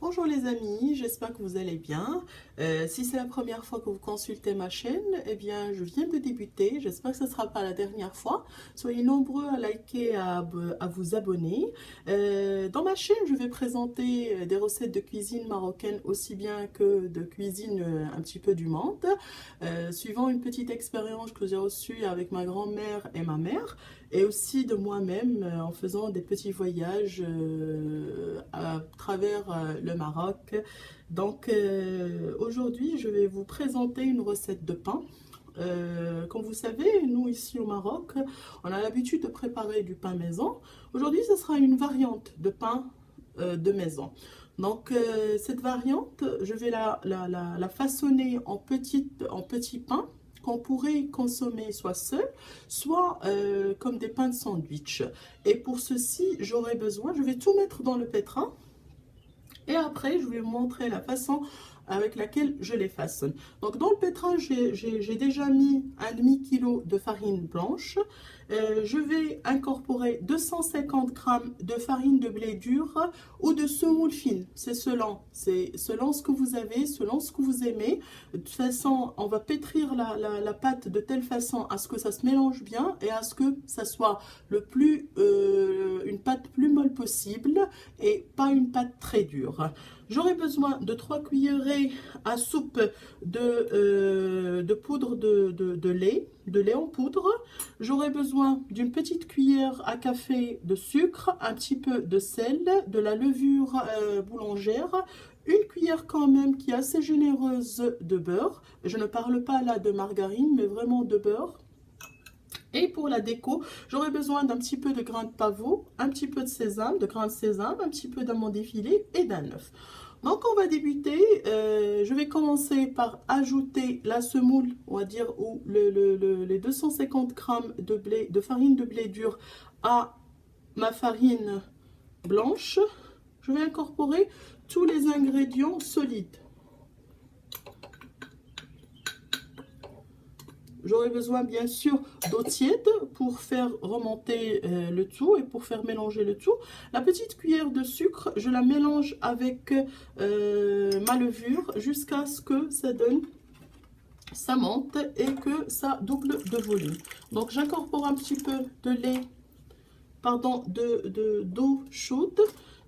Bonjour les amis, j'espère que vous allez bien. Si c'est la première fois que vous consultez ma chaîne, eh bien je viens de débuter, j'espère que ce ne sera pas la dernière fois. Soyez nombreux à liker, à vous abonner. Dans ma chaîne, je vais présenter des recettes de cuisine marocaine aussi bien que de cuisine un petit peu du monde. Suivant une petite expérience que j'ai reçue avec ma grand-mère et ma mère, et aussi de moi-même en faisant des petits voyages à travers le Maroc. Donc aujourd'hui, je vais vous présenter une recette de pain. Comme vous savez, nous ici au Maroc, on a l'habitude de préparer du pain maison. Aujourd'hui, ce sera une variante de pain de maison. Donc cette variante, je vais la façonner en petits pains qu'on pourrait consommer soit seul, soit comme des pains de sandwich. Et pour ceci, j'aurai besoin, je vais tout mettre dans le pétrin. Et après, je vais vous montrer la façon avec laquelle je les façonne. Donc dans le pétrin, j'ai déjà mis un demi-kilo de farine blanche. Je vais incorporer 250 g de farine de blé dur ou de semoule fine. C'est selon ce que vous avez, selon ce que vous aimez. De toute façon, on va pétrir la pâte de telle façon à ce que ça se mélange bien et à ce que ça soit une pâte plus molle possible et pas une pâte très dure. J'aurai besoin de 3 cuillerées à soupe de poudre de lait en poudre. J'aurai besoin d'une petite cuillère à café de sucre, un petit peu de sel, de la levure boulangère, une cuillère quand même qui est assez généreuse de beurre. Je ne parle pas là de margarine, mais vraiment de beurre. Et pour la déco, j'aurai besoin d'un petit peu de grains de pavot, un petit peu de grains de sésame, un petit peu d'amande effilée et d'un œuf. Donc on va débuter. Je vais commencer par ajouter la semoule, on va dire, ou les 250 g de farine de blé dur à ma farine blanche. Je vais incorporer tous les ingrédients solides. J'aurai besoin bien sûr d'eau tiède pour faire remonter le tout et pour faire mélanger le tout. La petite cuillère de sucre, je la mélange avec ma levure jusqu'à ce que ça monte et que ça double de volume. Donc j'incorpore un petit peu d'eau chaude.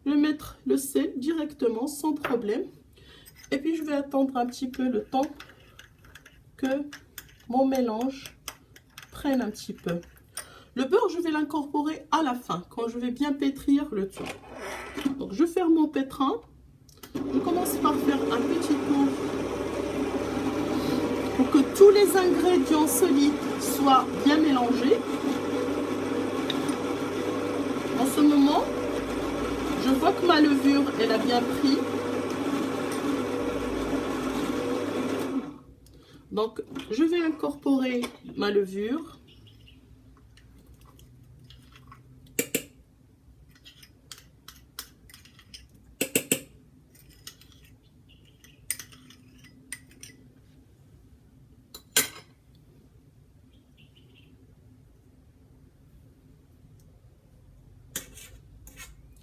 Je vais mettre le sel directement sans problème. Et puis je vais attendre un petit peu le temps que mon mélange prenne un petit peu. Le beurre, je vais l'incorporer à la fin, quand je vais bien pétrir le tout. Donc, je ferme mon pétrin. Je commence par faire un petit tour pour que tous les ingrédients solides soient bien mélangés. En ce moment, je vois que ma levure, elle a bien pris. Donc, je vais incorporer ma levure.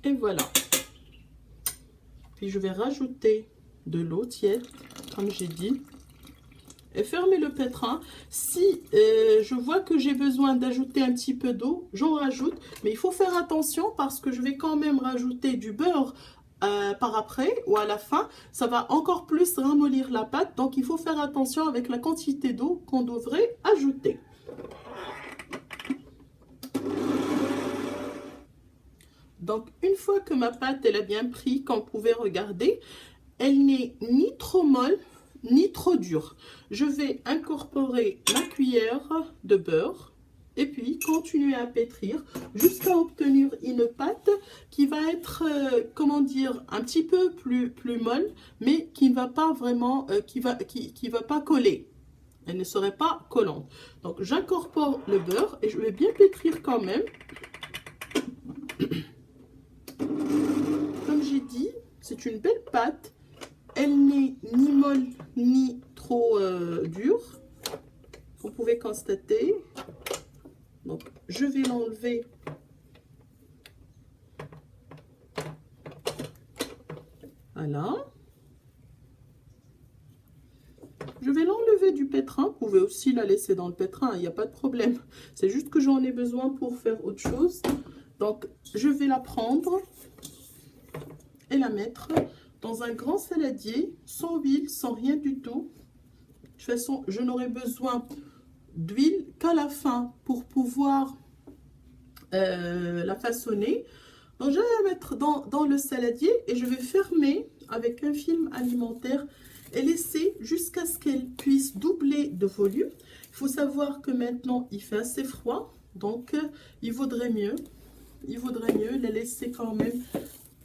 Et voilà. Puis, je vais rajouter de l'eau tiède, comme j'ai dit. Et fermer le pétrin. Si je vois que j'ai besoin d'ajouter un petit peu d'eau, j'en rajoute. Mais il faut faire attention parce que je vais quand même rajouter du beurre par après ou à la fin. Ça va encore plus ramollir la pâte. Donc il faut faire attention avec la quantité d'eau qu'on devrait ajouter. Donc une fois que ma pâte elle a bien pris, comme vous pouvez regarder, elle n'est ni trop molle ni trop dur. Je vais incorporer ma cuillère de beurre et puis continuer à pétrir jusqu'à obtenir une pâte qui va être, comment dire, un petit peu plus molle, mais qui ne va pas vraiment, qui va pas coller. Elle ne serait pas collante. Donc j'incorpore le beurre et je vais bien pétrir quand même. Comme j'ai dit, c'est une belle pâte. Elle n'est ni molle ni trop dure. Vous pouvez constater. Donc, je vais l'enlever Voilà. Je vais l'enlever du pétrin. Vous pouvez aussi la laisser dans le pétrin, il n'y a pas de problème. C'est juste que j'en ai besoin pour faire autre chose. Donc, je vais la prendre et la mettre dans un grand saladier, sans huile, sans rien du tout. De toute façon, je n'aurai besoin d'huile qu'à la fin pour pouvoir la façonner. Donc, je vais la mettre dans le saladier et je vais fermer avec un film alimentaire et laisser jusqu'à ce qu'elle puisse doubler de volume. Il faut savoir que maintenant, il fait assez froid, donc il vaudrait mieux la laisser quand même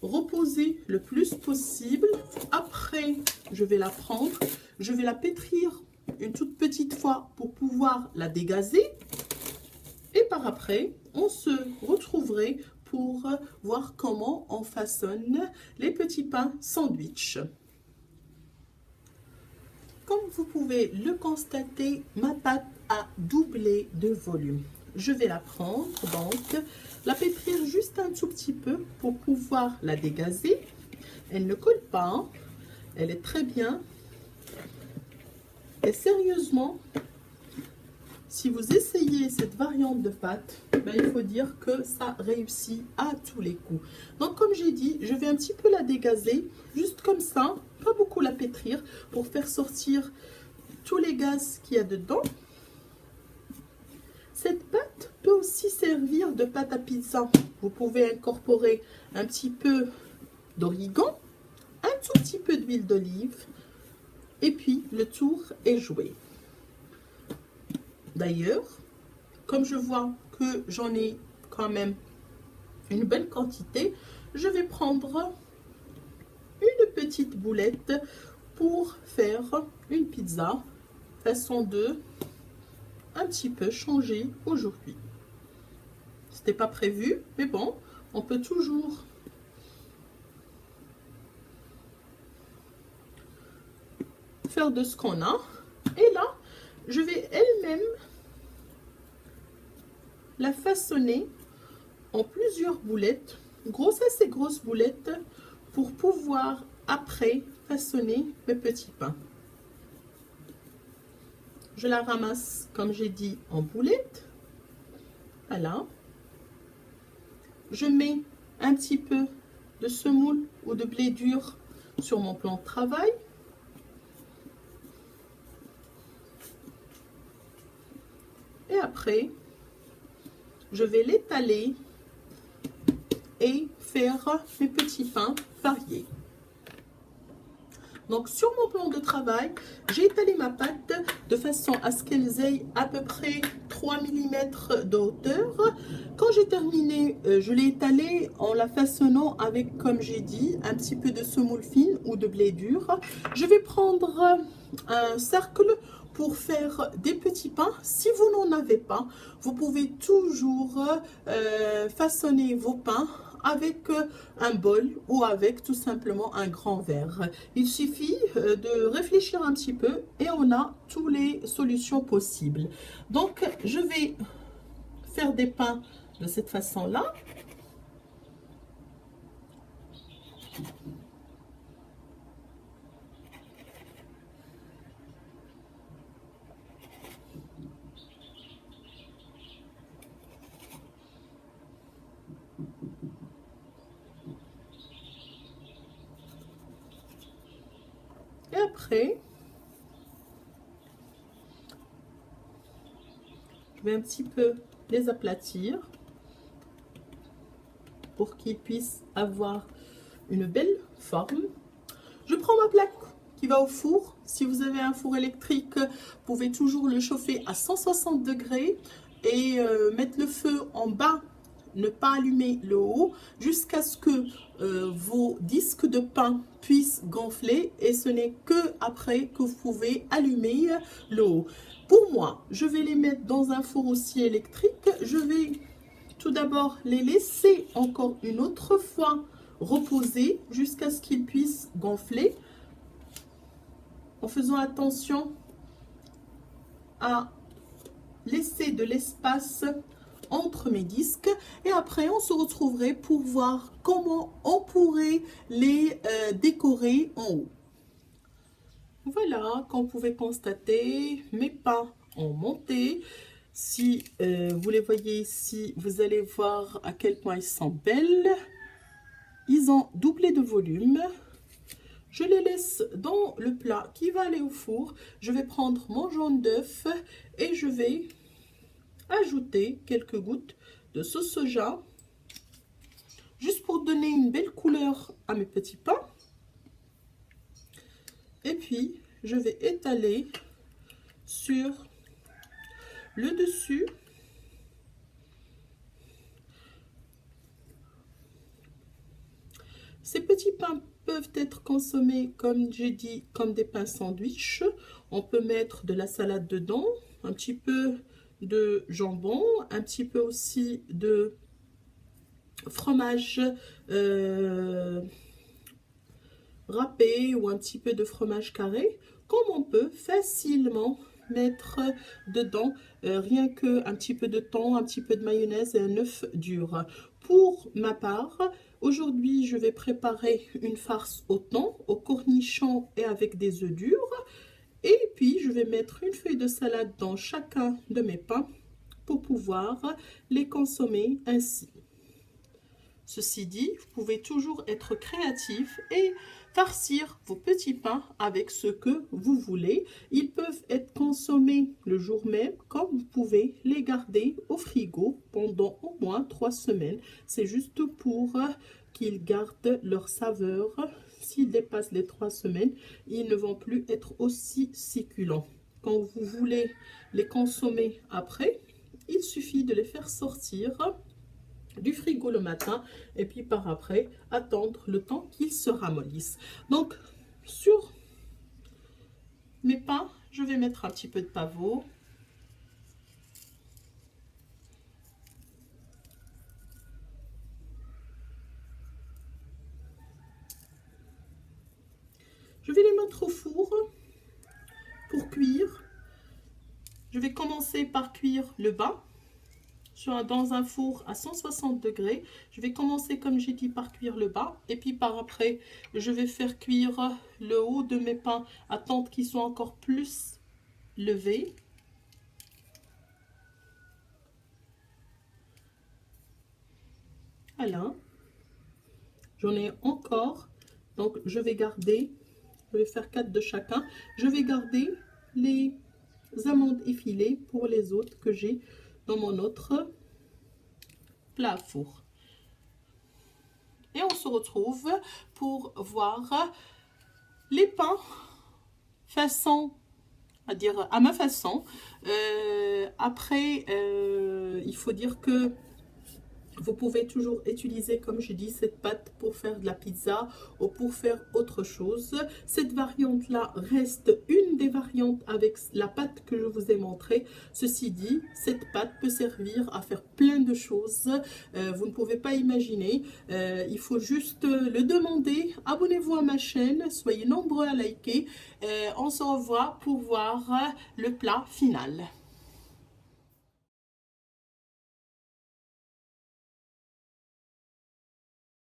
reposer le plus possible. Après, je vais la prendre, je vais la pétrir une toute petite fois pour pouvoir la dégazer. Et par après, on se retrouverait pour voir comment on façonne les petits pains sandwich. Comme vous pouvez le constater, ma pâte a doublé de volume. Je vais la prendre, donc la pétrir juste un tout petit peu pour pouvoir la dégazer. Elle ne colle pas, elle est très bien. Et sérieusement, si vous essayez cette variante de pâte, il faut dire que ça réussit à tous les coups. Donc comme j'ai dit, je vais un petit peu la dégazer, juste comme ça, pas beaucoup la pétrir, pour faire sortir tous les gaz qu'il y a dedans. Cette pâte peut aussi servir de pâte à pizza. Vous pouvez incorporer un petit peu d'origan, un tout petit peu d'huile d'olive, et puis le tour est joué. D'ailleurs, comme je vois que j'en ai quand même une bonne quantité, je vais prendre une petite boulette pour faire une pizza façon 2, un petit peu changer aujourd'hui. C'était pas prévu, mais bon, on peut toujours faire de ce qu'on a. Et là, je vais elle-même la façonner en plusieurs boulettes, assez grosses boulettes, pour pouvoir après façonner mes petits pains. Je la ramasse, comme j'ai dit, en boulettes. Voilà. Je mets un petit peu de semoule ou de blé dur sur mon plan de travail. Et après, je vais l'étaler et faire mes petits pains variés. Donc sur mon plan de travail, j'ai étalé ma pâte de façon à ce qu'elles aient à peu près 3 mm de hauteur. Quand j'ai terminé, je l'ai étalée en la façonnant avec, comme j'ai dit, un petit peu de semoule fine ou de blé dur. Je vais prendre un cercle pour faire des petits pains. Si vous n'en avez pas, vous pouvez toujours façonner vos pains avec un bol ou avec tout simplement un grand verre. Il suffit de réfléchir un petit peu et on a toutes les solutions possibles. Donc, je vais faire des pains de cette façon-là. Et après, je vais un petit peu les aplatir pour qu'ils puissent avoir une belle forme. Je prends ma plaque qui va au four. Si vous avez un four électrique, vous pouvez toujours le chauffer à 160 degrés et mettre le feu en bas, ne pas allumer le haut, jusqu'à ce que vos disques de pain puissent gonfler, et ce n'est que après que vous pouvez allumer le haut. Pour moi, je vais les mettre dans un four aussi électrique. Je vais tout d'abord les laisser encore une autre fois reposer jusqu'à ce qu'ils puissent gonfler, en faisant attention à laisser de l'espace entre mes disques. Et après, on se retrouverait pour voir comment on pourrait les décorer en haut. Voilà, comme vous pouvez constater, mes pains ont monté. Si vous les voyez ici, vous allez voir à quel point ils sont belles. Ils ont doublé de volume. Je les laisse dans le plat qui va aller au four. Je vais prendre mon jaune d'œuf et je vais ajouter quelques gouttes de sauce soja, juste pour donner une belle couleur à mes petits pains. Et puis, je vais étaler sur le dessus ces petits pains peuvent être consommés, comme j'ai dit, comme des pains sandwich. On peut mettre de la salade dedans, un petit peu de jambon, un petit peu aussi de fromage râpé ou un petit peu de fromage carré, comme on peut facilement mettre dedans rien que un petit peu de thon, un petit peu de mayonnaise et un œuf dur. Pour ma part, aujourd'hui je vais préparer une farce au thon, au cornichon et avec des œufs durs. Et puis je vais mettre une feuille de salade dans chacun de mes pains pour pouvoir les consommer ainsi. Ceci dit, vous pouvez toujours être créatif et farcir vos petits pains avec ce que vous voulez. Ils peuvent être consommés le jour même, comme vous pouvez les garder au frigo pendant au moins 3 semaines. C'est juste pour qu'ils gardent leur saveur. S'ils dépassent les 3 semaines, ils ne vont plus être aussi succulents. Quand vous voulez les consommer après, il suffit de les faire sortir du frigo le matin et puis par après attendre le temps qu'ils se ramollissent. Donc sur mes pains, je vais mettre un petit peu de pavot. Je vais les mettre au four pour cuire. Je vais commencer par cuire le bas dans un four à 160 degrés. Je vais commencer, comme j'ai dit, par cuire le bas. Et puis par après, je vais faire cuire le haut de mes pains, attendre qu'ils soient encore plus levés. Voilà. J'en ai encore. Donc, je vais garder, je vais faire 4 de chacun. Je vais garder les amandes effilées pour les autres que j'ai dans mon autre plat à four. Et on se retrouve pour voir les pains façon, à dire à ma façon. Après, il faut dire que vous pouvez toujours utiliser, comme je dis, cette pâte pour faire de la pizza ou pour faire autre chose. Cette variante-là reste une des variantes avec la pâte que je vous ai montré. Ceci dit, cette pâte peut servir à faire plein de choses. Vous ne pouvez pas imaginer. Il faut juste le demander. Abonnez-vous à ma chaîne. Soyez nombreux à liker. On se revoit pour voir le plat final.